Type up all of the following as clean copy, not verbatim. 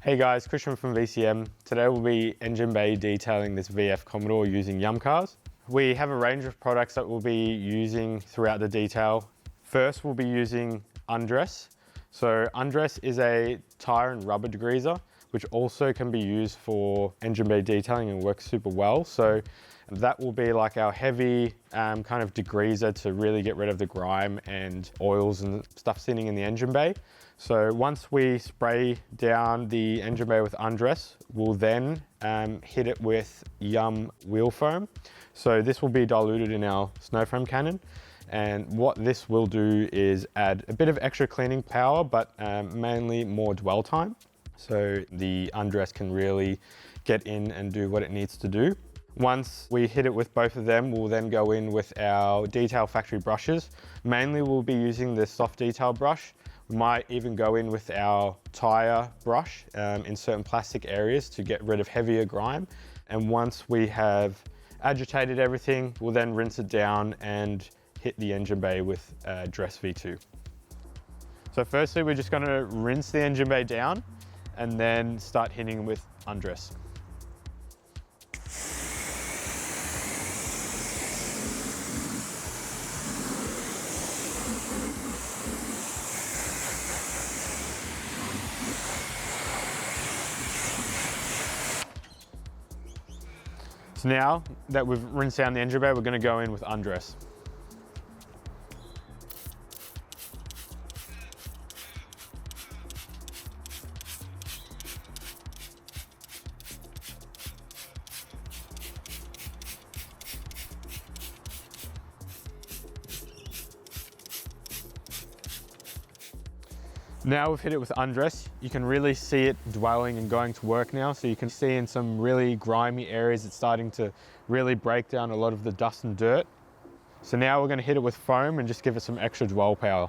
Hey guys, Christian from VCM. Today we'll be engine bay detailing this VF Commodore using YumCars. We have a range of products that we'll be using throughout the detail. First, we'll be using Undress. So Undress is a tire and rubber degreaser, which also can be used for engine bay detailing and works super well. So that will be like our heavy kind of degreaser to really get rid of the grime and oils and stuff sitting in the engine bay. So once we spray down the engine bay with Undress, we'll then hit it with Yum Wheel Foam. So this will be diluted in our snow foam cannon. And what this will do is add a bit of extra cleaning power, but mainly more dwell time. So the Undress can really get in and do what it needs to do. Once we hit it with both of them, we'll then go in with our detail factory brushes. Mainly we'll be using the soft detail brush. We might even go in with our tire brush in certain plastic areas to get rid of heavier grime. And once we have agitated everything, we'll then rinse it down and hit the engine bay with Dress V2. So firstly, we're just gonna rinse the engine bay down and then start hitting with Undress. So now that we've rinsed down the engine bay, we're going to go in with Undress. Now we've hit it with Undress, you can really see it dwelling and going to work now. So you can see in some really grimy areas, it's starting to really break down a lot of the dust and dirt. So now we're going to hit it with foam and just give it some extra dwell power.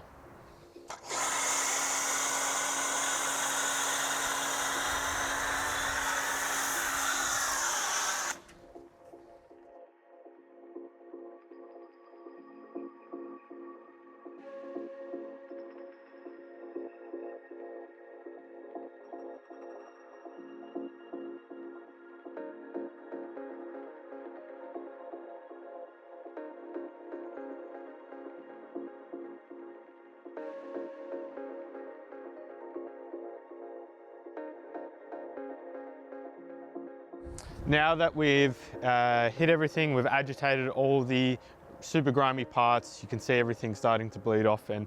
Now that we've hit everything, we've agitated all the super grimy parts, you can see everything starting to bleed off, and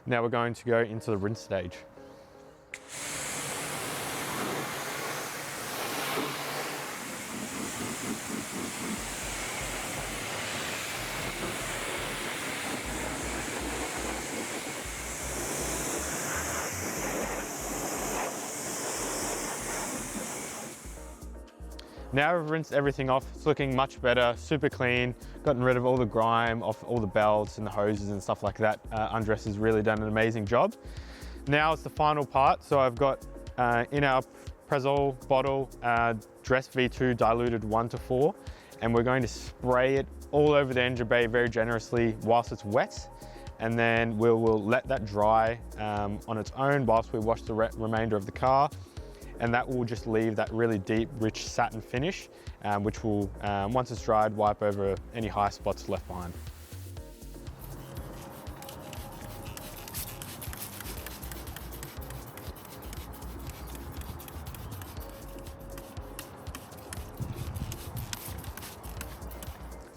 now we're going to go into the rinse stage. Now we've rinsed everything off, it's looking much better, super clean, gotten rid of all the grime off all the belts and the hoses and stuff like that. Undress has really done an amazing job. Now it's the final part. So I've got in our Prezol bottle, Dress V2 diluted 1:4, and we're going to spray it all over the engine bay very generously whilst it's wet. And then we'll let that dry on its own whilst we wash the remainder of the car. And that will just leave that really deep, rich satin finish, which will, once it's dried, wipe over any high spots left behind.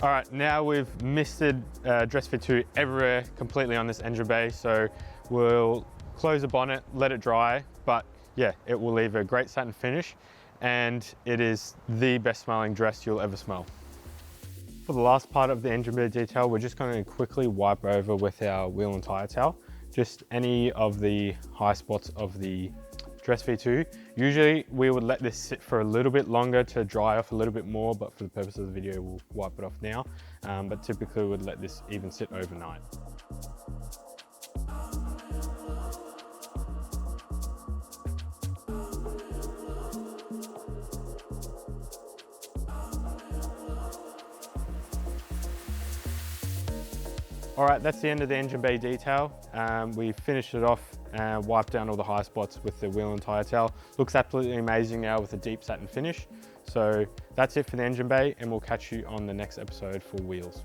All right, now we've misted Dress V2 everywhere completely on this engine bay, so we'll close the bonnet, let it dry, but yeah, it will leave a great satin finish, and it is the best smelling dress you'll ever smell. For the last part of the engine bay detail, we're just going to quickly wipe over with our wheel and tire towel, just any of the high spots of the Dress V2. Usually we would let this sit for a little bit longer to dry off a little bit more, but for the purpose of the video, we'll wipe it off now. But typically we would let this even sit overnight. All right, that's the end of the engine bay detail. We finished it off wipe down all the high spots with the wheel and tyre towel. Looks absolutely amazing now with a deep satin finish. So that's it for the engine bay, and we'll catch you on the next episode for wheels.